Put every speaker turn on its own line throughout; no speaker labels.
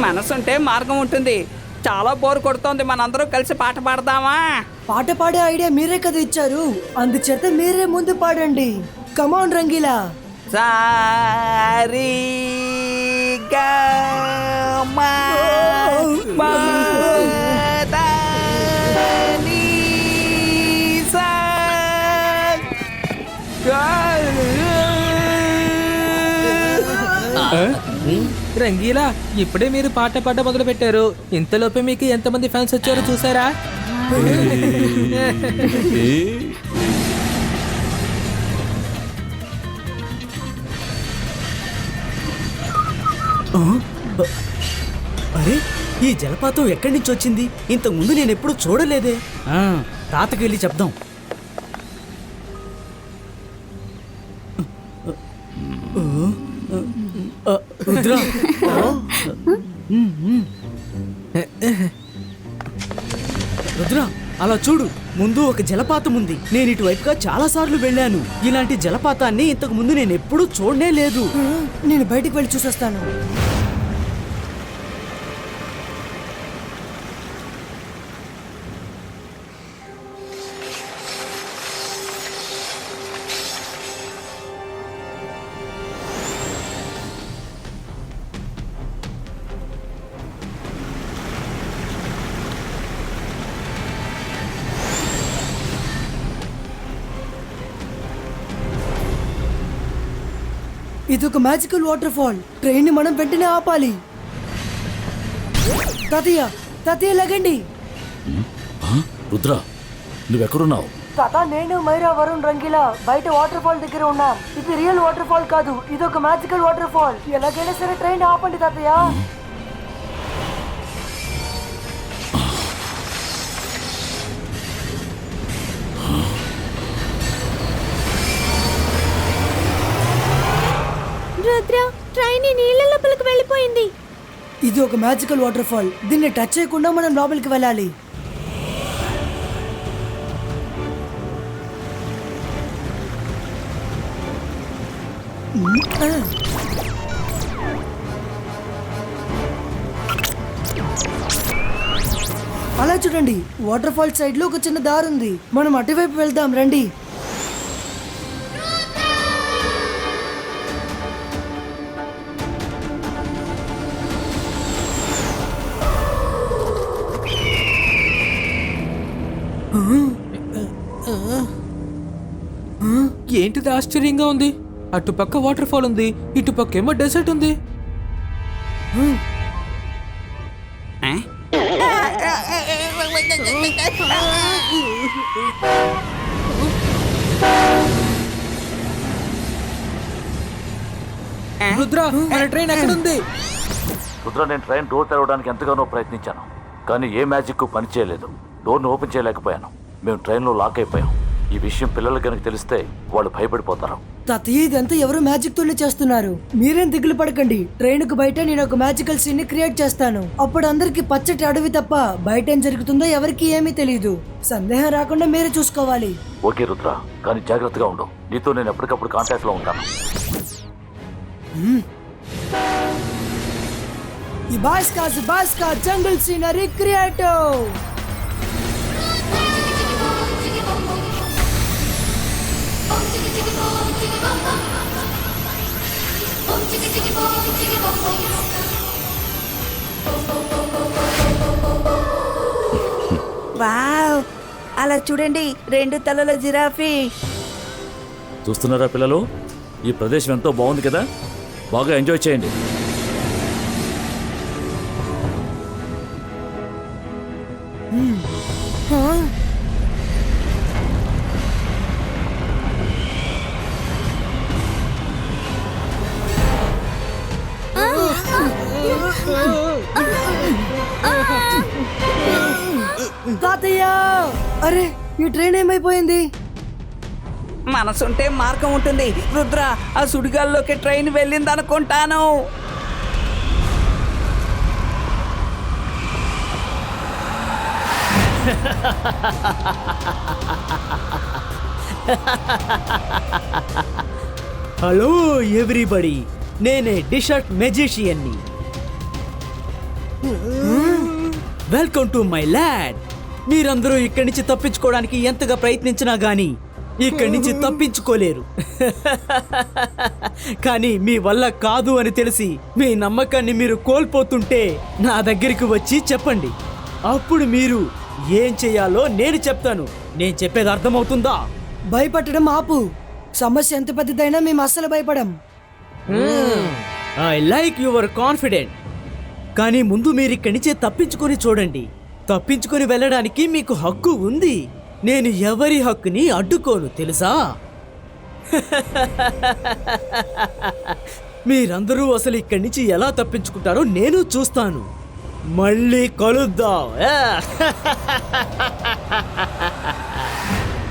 మనసుంటే మార్గం ఉంటుంది. చాలా బోర్ కొడుతోంది, మనందరం కలిసి పాట పాడదామా?
పాట పాడే ఐడియా మీరే కదా ఇచ్చారు, అందుచేత మీరే ముందు పాడండి. కమాన్ రంగీలా.
సారీ గా మా పా దా నీ సా గా.
రంగీలా, ఇప్పుడే మీరు పాట పాట మొదలు పెట్టారు. ఇంతలోపే మీకు ఎంతమంది ఫ్యాన్స్ వచ్చారో చూసారా?
అరే, ఈ జలపాతం ఎక్కడి నుంచి వచ్చింది? ఇంతకు ముందు నేను ఎప్పుడు చూడలేదే. తాతకి వెళ్ళి చెప్దాం. రుద్ర, రుద్ర అలా చూడు, ముందు ఒక జలపాతం ఉంది. నేను ఇటువైపుగా చాలా సార్లు వెళ్ళాను. ఇలాంటి జలపాతాన్ని ఇంతకు ముందు నేను ఎప్పుడూ చూడనే లేదు.
నేను బయటికి వెళ్ళి చూసేస్తాను. ఇది ఒక మ్యాజికల్ వాటర్ ఫాల్. ట్రైన్ ని మనం వెంటనే ఆపాలి. తాతయ్య, తాతయ్య లగండి.
రుద్ర, నువ్వెక్కడున్నావు?
తాత, నేను మైరా, వరుణ్, రంగీలా బయట వాటర్ ఫాల్ దగ్గర ఉన్నాం. ఇది రియల్ వాటర్ ఫాల్ కాదు, ఇది ఒక మ్యాజికల్ వాటర్ ఫాల్. ఎలాగైనా సరే ట్రైన్ ఆపండి తాతయ్య.
రుద్ర, ట్రైన్ నీళ్ళ లోపలికి వెళ్ళిపోయింది.
ఇది ఒక మ్యాజికల్ వాటర్ ఫాల్. దీన్ని టచ్ చేయకుండా మనం లోపలికి వెళ్ళాలి. అలా చూడండి, వాటర్ ఫాల్ సైడ్ లో ఒక చిన్న దారి ఉంది. మనం అటువైపు వెళ్దాం రండి.
ఏంటిది ఆశ్చర్యంగా ఉంది? అటుపక్క వాటర్ ఫాల్ ఉంది, ఇటుపక్క ఏమో డెజర్ట్ ఉంది. రుద్ర, మన ట్రైన్ ఎక్కడుంది?
రుద్ర, నేను ట్రైన్ డోర్ తెరవడానికి ఎంతగానో ప్రయత్నించాను, కానీ ఏ మ్యాజిక్ పని చేయలేదు. డోర్ను ఓపెన్ చేయలేకపోయాను. మేము ట్రైన్లో లాక్ అయిపోయాం. ఈ విషయం పిల్లలకు కనుక తెలిస్తే వాళ్ళు భయపడిపోతారు.
తాతయ్య, ఇదంతా ఎవరు మ్యాజిక్ తోనే చేస్తున్నారు. మీరేం దిగులు పడకండి. ట్రైన్ కు బయట నేను ఒక మ్యాజికల్ సీన్ ని క్రియేట్ చేస్తాను. అప్పుడు అందరికి పచ్చటి అడవి తప్ప బయట ఏం జరుగుతుందో ఎవరికి ఏమీ తెలియదు. సందేహం రాకుండా మీరే చూసుకోవాలి.
ఓకే రుద్ర, కానీ జాగ్రత్తగా ఉండు. నీతో నేను ఎప్పటికప్పుడు కాంటాక్ట్ లో ఉంటాను.
ఈ బాస్కా జంగల్ సీనరీ క్రియేటివ్.
వావ్, అలా చూడండి, 2 తలల జిరాఫీ.
చూస్తున్నారా పిల్లలు? ఈ ప్రదేశం ఎంతో బాగుంది కదా. బాగా ఎంజాయ్ చేయండి.
తాతయ్య, అరే ఈ ట్రైన్ ఏమైపోయింది?
మనసుంటే మార్గం ఉంటుంది. రుద్ర, ఆ సుడిగాల్లోకి ట్రైన్ వెళ్ళిందనుకుంటాను.
హలో ఎవ్రీబడి, నేనే డిషర్ట్ మెజిషియన్ని. Welcome to my land. మీరందరూ ఇక్కడి నుంచి తప్పించుకోవడానికి ఎంతగా ప్రయత్నించినా గానీ ఇక్కడి నుంచి తప్పించుకోలేరు. కానీ మీ వల్ల కాదు అని తెలిసి మీ నమ్మకాన్ని మీరు కోల్పోతుంటే నా దగ్గరికి వచ్చి చెప్పండి. అప్పుడు మీరు ఏం చేయాలో నేను చెప్తాను. నేను చెప్పేది అర్థమవుతుందా?
భయపడడం ఆపు. సమస్య ఎంత పెద్దదైనా మేము అస్సలు భయపడం.
I like your confident. కానీ ముందు మీరు ఇక్కడి నుంచే తప్పించుకొని చూడండి. తప్పించుకొని వెళ్ళడానికి మీకు హక్కు ఉంది. నేను ఎవరి హక్కుని అడ్డుకోను తెలుసా? మీరందరూ అసలు ఇక్కడి నుంచి ఎలా తప్పించుకుంటారో నేను చూస్తాను. మళ్ళీ కలుద్దాం.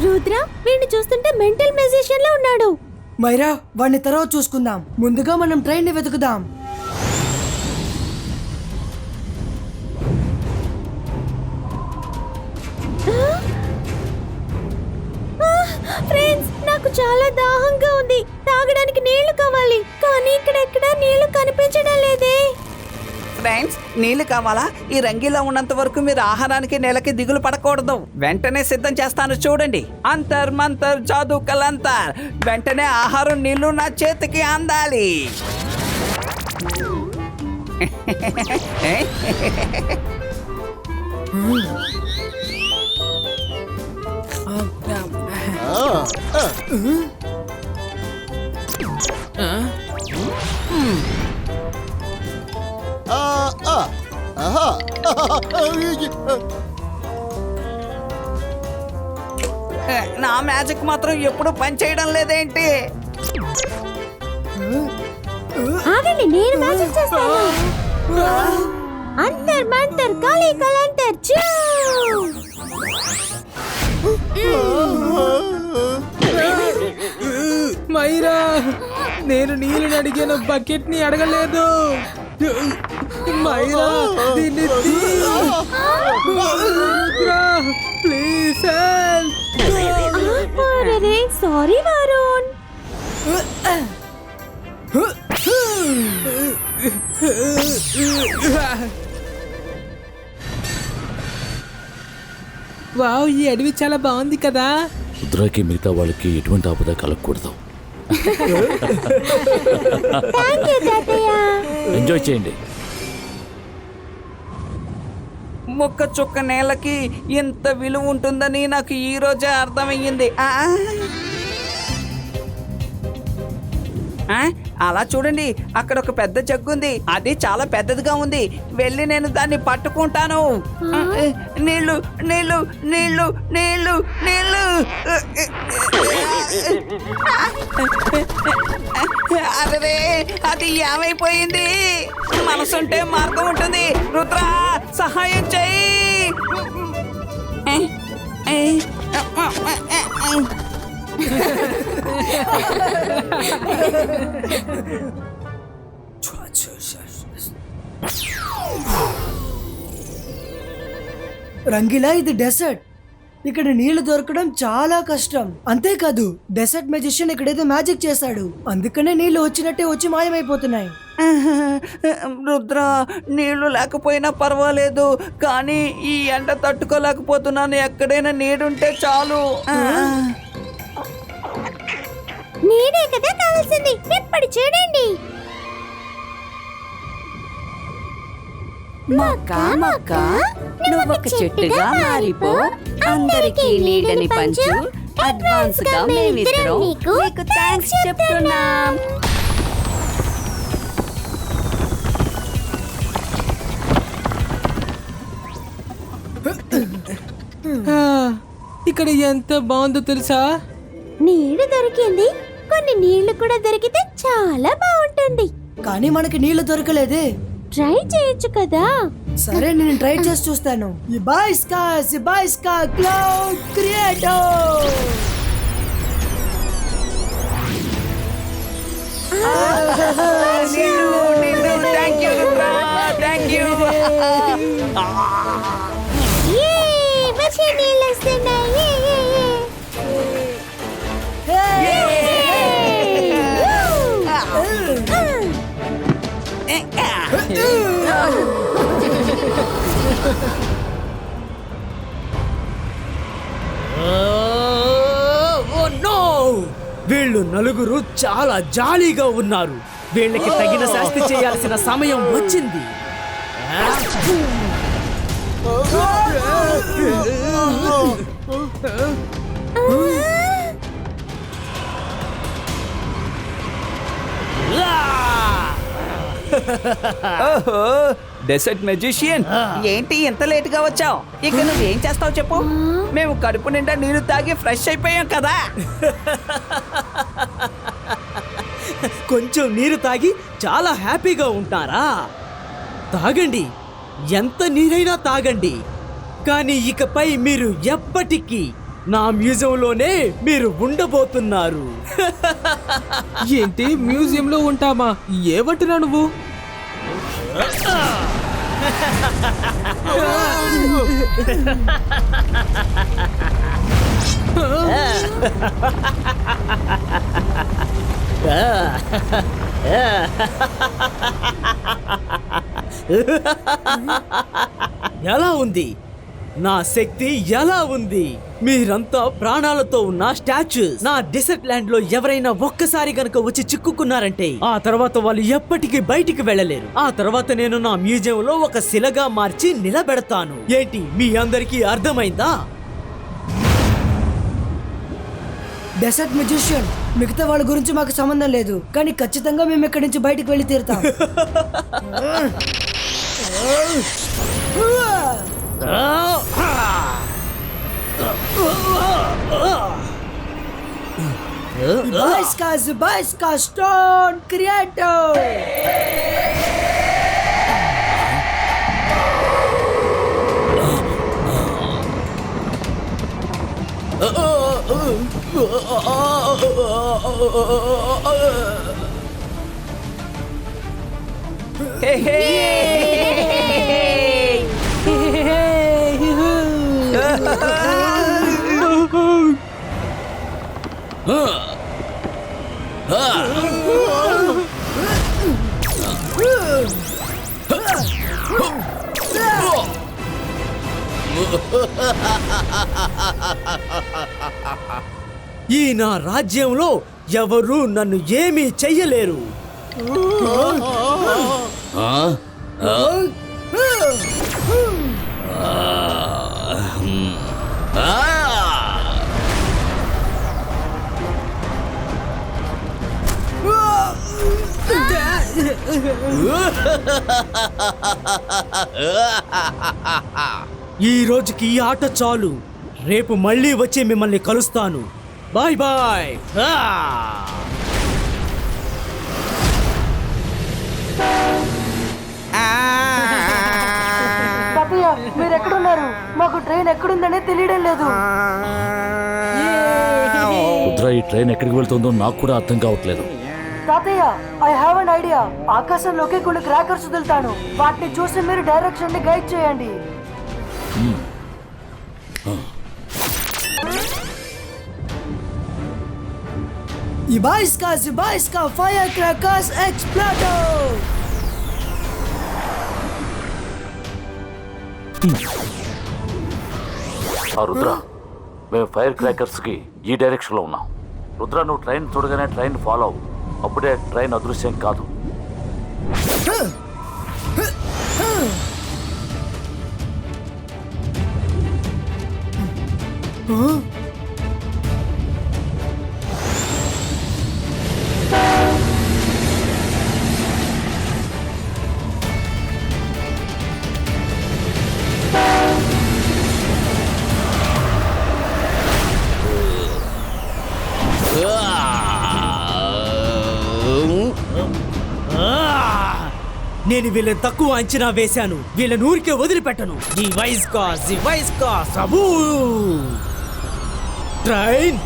రుద్ర వీడిని చూస్తుంటే మెంటల్ మెజిషియన్ లో ఉన్నాడు.
మైరా, వాడిని తర్వాత చూసుకుందాం. ముందుగా మనం ట్రైన్ ని వెతుకుదాం.
ఫ్రెండ్స్, నాకు చాలా దాహంగా ఉంది. తాగడానికి నీళ్లు కావాలి, కానీ ఇక్కడ ఎక్కడా నీళ్లు కనిపించడం లేదే.
ఫ్రెండ్స్, నీళ్ళు కావాలా? ఈ రంగీలో ఉన్నంత వరకు మీరు ఆహారానికి నెలకి దిగులు పడకూడదు. వెంటనే సిద్ధం చేస్తాను చూడండి. అంతర్ మంతర్ జాదు కలంతర్. వెంటనే ఆహారం నీళ్లు నా చేతికి అందాలి. నా మ్యాజిక్ మాత్రం ఎప్పుడు పనిచేయడం లేదేంటి?
ఆగండి, నేను మ్యాజిక్ చేస్తాను. అంతర్ మంతర్ కాళీ కలంతర్ చూ.
మైరా, నేను నీళ్ళని అడిగాను, బకెట్ ని అడగలేదు. మైరా, దీన్ని please help.
Sorry Varun.
Wow, ఈ అడవి చాలా బాగుంది కదా.
రుద్రకి మిగతా వాళ్ళకి ఎటువంటి ఆపద కలగకూడదు. ఎంజాయ్ చేయండి.
మొక్క చుక్క నేలకి ఎంత విలువ ఉంటుందని నాకు ఈ రోజే అర్థమయ్యింది. అలా చూడండి, అక్కడ ఒక పెద్ద జగ్గు ఉంది. అది చాలా పెద్దదిగా ఉంది. వెళ్ళి నేను దాన్ని పట్టుకుంటాను. నీళ్ళు నీళ్ళు నీళ్ళు నీళ్ళు నీళ్ళు. అరే, అది ఏమైపోయింది? మనసుంటే మార్గం ఉంటుంది. రుద్ర, సహాయం చెయ్యి.
రంగిలా, ఇది డెసర్ట్. ఇక్కడ నీళ్లు దొరకడం చాలా కష్టం. అంతేకాదు, డెసర్ట్ మెజిషియన్ ఇక్కడేదో మ్యాజిక్ చేశాడు. అందుకనే నీళ్లు వచ్చినట్టే వచ్చి మాయమైపోతున్నాయి.
రుద్ర, నీళ్లు లేకపోయినా పర్వాలేదు, కానీ ఈ ఎండ తట్టుకోలేకపోతున్నాను. ఎక్కడైనా నీడుంటే చాలు.
నీడే కదా కావాల్సింది. ఇప్పుడు చూడండి.
మొక్క మొక్క నువ్వొక చెట్టుగా మారిపో, అందరికీ నీడని పంచు. అడ్వాన్స్ గా మేమిద్దరం నీకు థ్యాంక్స్ చెప్తున్నాం.
ఇక్కడ ఎంత బాగుందో తెలుసా?
నీళ్లు దొరికింది. కొన్ని నీళ్లు కూడా దొరికితే చాలా బాగుంటుంది.
కానీ మనకి నీళ్లు దొరకలేదే.
ట్రై చేయొచ్చు కదా.
సరే, నేను ట్రై చేసి చూస్తాను. Ibaiska cloud creator.
Thank you Rudra, thank you.
మంచి నీళ్ళు వస్తున్నాయి.
Oh no! వీళ్ళు నలుగురు చాలా జాలీగా ఉన్నారు. వీళ్ళకి తగిన శాస్తి చేయాల్సిన సమయం వచ్చింది.
ఓహో డెసర్ట్ మెజిషియన్, ఏంటి ఎంత లేట్ గా వచ్చావు? ఇక నువ్వేం చేస్తావు చెప్పు. మేము కడుపు నిండా నీళ్లు తాగి ఫ్రెష్ అయిపోయాం కదా.
కొంచెం నీరు తాగి చాలా హ్యాపీగా ఉంటారా? తాగండి, ఎంత నీరైనా తాగండి. కానీ ఇకపై మీరు ఎప్పటికీ నా మ్యూజియంలోనే మీరు ఉండబోతున్నారు.
ఏంటి మ్యూజియంలో ఉంటామా? ఏమంటున్నా నువ్వు?
ఎలా ఉంది నా శక్తి? ఎలా ఉంది? మీరంతా ప్రాణాలతో ఉన్న స్టాచ్యూస్. నా డెసర్ట్ ల్యాండ్ లో ఎవరైనా ఒక్కసారి గనుక వచ్చి చిక్కుకున్నారంటే ఆ తర్వాత వాళ్ళు ఎప్పటికీ బయటికి వెళ్ళలేరు. ఆ తర్వాత నేను నా మ్యూజియంలో ఒక శిలగా మార్చి నిలబెడతాను. ఏంటి మీ అందరికీ అర్థమైందా?
డెసర్ట్ మ్యూజిషియన్, మిగతా వాళ్ళ గురించి మాకు సంబంధం లేదు, కానీ ఖచ్చితంగా మేము ఇక్కడి నుంచి బయటికి వెళ్ళి తీరుతాం. Zybajska Stone Creator!
Hey, hey!
ఈ నా రాజ్యంలో ఎవరు నన్ను ఏమీ చెయ్యలేరు. ఈ రోజుకి ఈ ఆట చాలు. రేపు మళ్ళీ వచ్చి మిమ్మల్ని కలుస్తాను. Bye bye.
తాతయ్య, మీరు ఎక్కడున్నారు? మాకు ట్రైన్ ఎక్కడుందనే తెలియడం లేదు.
రుద్ర, ఈ ట్రైన్ ఎక్కడికి వెళ్తుందో నాకు కూడా అర్థం కావట్లేదు.
తాతయ్య, ఐ హావ్ అన్ ఐడియా. ఆకాశంలోకి కొన్ని క్రాకర్స్ వదులుతాను. వాటిని చూసి మీరు డైరెక్షన్ ని గైడ్ చేయండి. Zybajska Firecrackers Explodo!
రుద్ర, మేము ఫైర్ క్రాకర్స్ కి ఈ డైరెక్షన్ లో ఉన్నాం. రుద్ర, నువ్వు ట్రైన్ చూడగానే ట్రైన్ ఫాలో అవ్వు. అప్పుడే ట్రైన్ అదృశ్యం కాదు.
నేను వీళ్ళని తక్కువ అంచనా వేశాను. వీళ్ళని ఊరికే వదిలిపెట్టను. జివైస్కా సబూ! ట్రైన్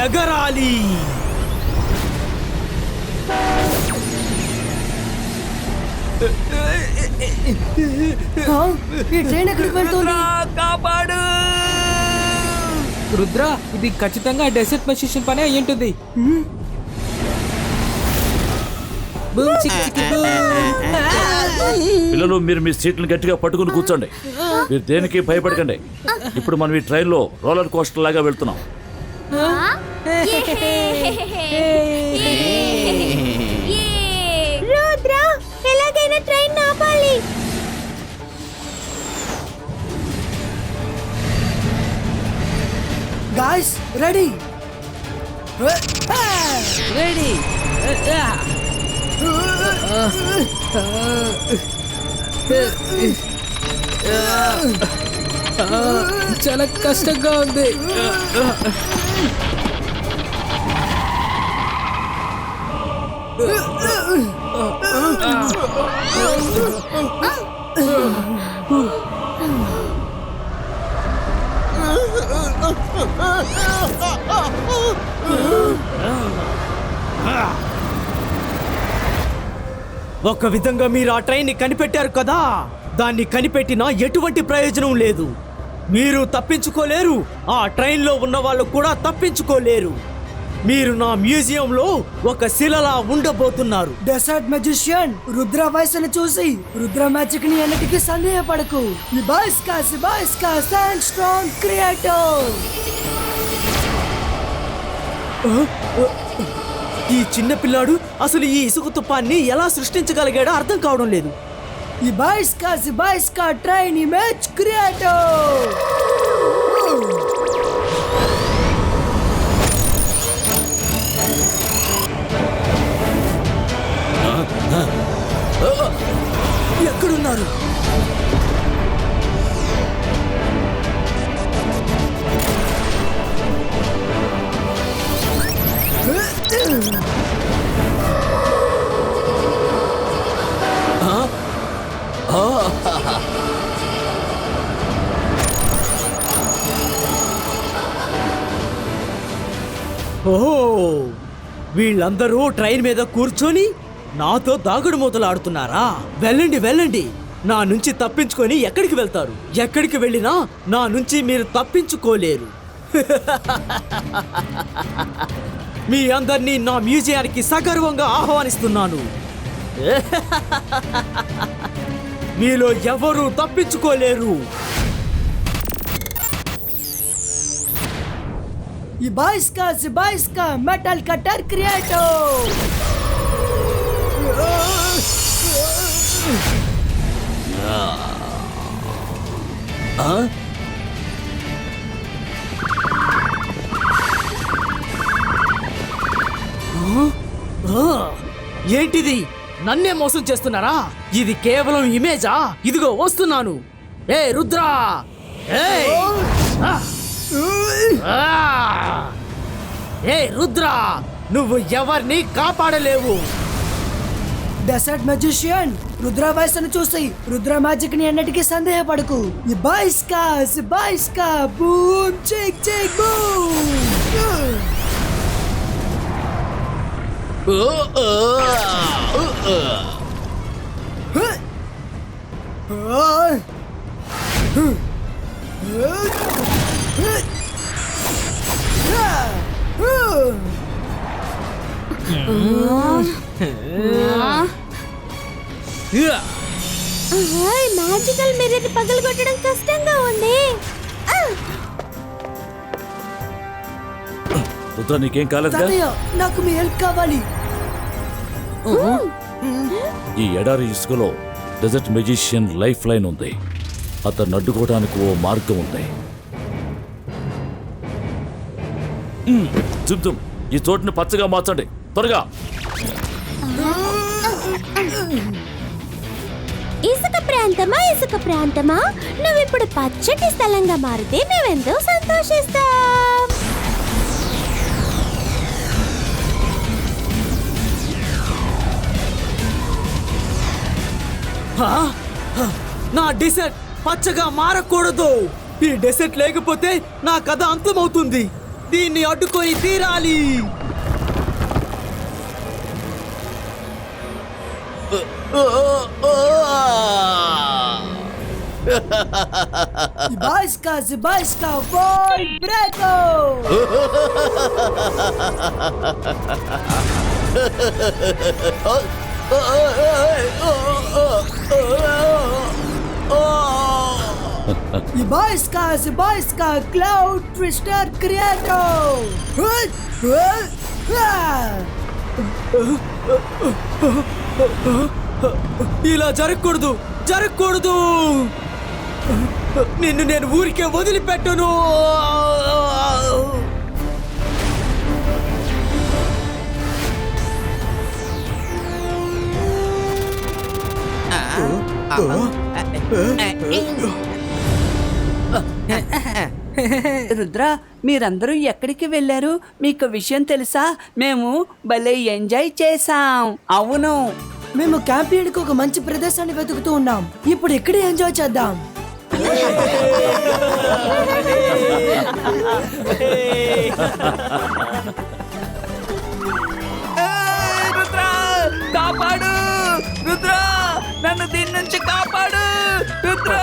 ఎగరాలి.
ఈ ట్రైన్ ఎక్కడికి వెళ్తుంది?
కాపాడు!
రుద్ర, ఇది ఖచ్చితంగా డెసర్ట్ మెజిషియన్ పనే అయ్యుంటుంది. బూమ్ చిక్ చిక్ బూమ్.
పిల్లలు మీరు మీ సీట్లను గట్టిగా పట్టుకుని కూర్చోండి. మీరు దేనికి భయపడకండి. ఇప్పుడు మనం ఈ ట్రైన్లో రోలర్ కోస్టర్ లాగా వెళ్తున్నాం.
రుద్ర ఎలాగైనా ట్రైన్ ఆపాలి.
Guys ready
ready. చాలా కష్టంగా ఉంది.
ఒక విధంగా మీరు ఆ ట్రైన్ ని కనిపెట్టారు కదా. దాన్ని కనిపెట్టినా ఎటువంటి ప్రయోజనం లేదు. మీరు తప్పించుకోలేరు, ఆ ట్రైన్ లో ఉన్న వాళ్ళు కూడా తప్పించుకోలేరు. మీరు నా మ్యూజియంలో ఒక శిలలా ఉండబోతున్నారు.
డెసర్ట్ మెజిషియన్ రుద్ర వయసును చూసి రుద్ర మ్యాజిక్ ని అన్నిటికీ సందేహపడకు. సిబాయిస్కా స్టాండ్ స్ట్రాంగ్ క్రియేటర్.
ఈ చిన్న పిల్లాడు అసలు ఈ ఇసుక తుపాన్ని ఎలా సృష్టించగలిగాడో అర్థం కావడం లేదు.
సిబాయిస్కా ట్రైన్ ఇమేజ్ క్రియేటర్.
ఎక్కడున్నారు? ఓహో, వీళ్ళందరూ ట్రైన్ మీద కూర్చొని నాతో దాగుడు మూతలు ఆడుతున్నారా? వెళ్ళండి వెళ్ళండి, నా నుంచి తప్పించుకొని ఎక్కడికి వెళ్తారు? ఎక్కడికి వెళ్ళినా నా నుంచి మీరు తప్పించుకోలేరు. మీ అందరినీ నా మ్యూజియానికి సగర్వంగా ఆహ్వానిస్తున్నాను. మీలో ఎవరూ తప్పించుకోలేరు.
సిబాయిస్కా మెటల్ కట్టర్ క్రియేటర్.
ఏంటిది? నన్నే మోసం చేస్తున్నారా? ఇది కేవలం ఇమేజా? ఇదిగో వస్తున్నాను. ఏ రుద్రా, ఏ రుద్రా, నువ్వు ఎవరిని కాపాడలేవు.
డెసర్ట్ మెజిషియన్ రుద్ర వయసును చూసి రుద్ర మ్యాజిక్ ని అన్నిటికీ సందేహపడకు. సిబాయిస్కా బూమ్ చిక్ చిక్ బూమ్.
మ్యాజికల్ మిర్రర్ పగలగొట్టడం కష్టంగా ఉంది.
రుద్ర, నీకేం కాలేదుగా?
తాతయ్య, నాకు మీ హెల్ప్ కావాలి.
ఈ ఎడారి ఇసుకలో డెజర్ట్ మెజిషియన్ లైఫ్ లైన్ ఉంది. అతన్ని అడ్డుకోవడానికి ఓ మార్గం ఉంది. చుమ్ ఈ చోటుని పచ్చగా మార్చండి త్వరగా.
ఇసుక ప్రాంతమా, నువ్విప్పుడు పచ్చటి స్థలంగా మారితే మేమెంతో సంతోషిస్తాం.
నా డెసర్ట్ పచ్చగా మారకూడదు. ఈ డెసర్ట్ లేకపోతే నా కథ అంతమవుతుంది. దీన్ని అడ్డుకొని తీరాలి.
Sibaiska world breaker. Ibaiska, Cloud Twister Creator!
ఇలా జరగకూడదు, జరగకూడదు. నిన్ను నేను ఊరికే వదిలిపెట్టను.
రుద్ర మీరందరూ ఎక్కడికి వెళ్ళారు? మీకు విషయం తెలుసా? మేము భలే ఎంజాయ్ చేసాం. అవును,
మేము క్యాంపీయర్కి ఒక మంచి ప్రదేశాన్ని వెతుకుతూ ఉన్నాం. ఇప్పుడు ఇక్కడే ఎంజాయ్ చేద్దాం.
రుద్ర కాపాడు, రుద్ర నన్ను దీని నుంచి కాపాడు, రుద్ర.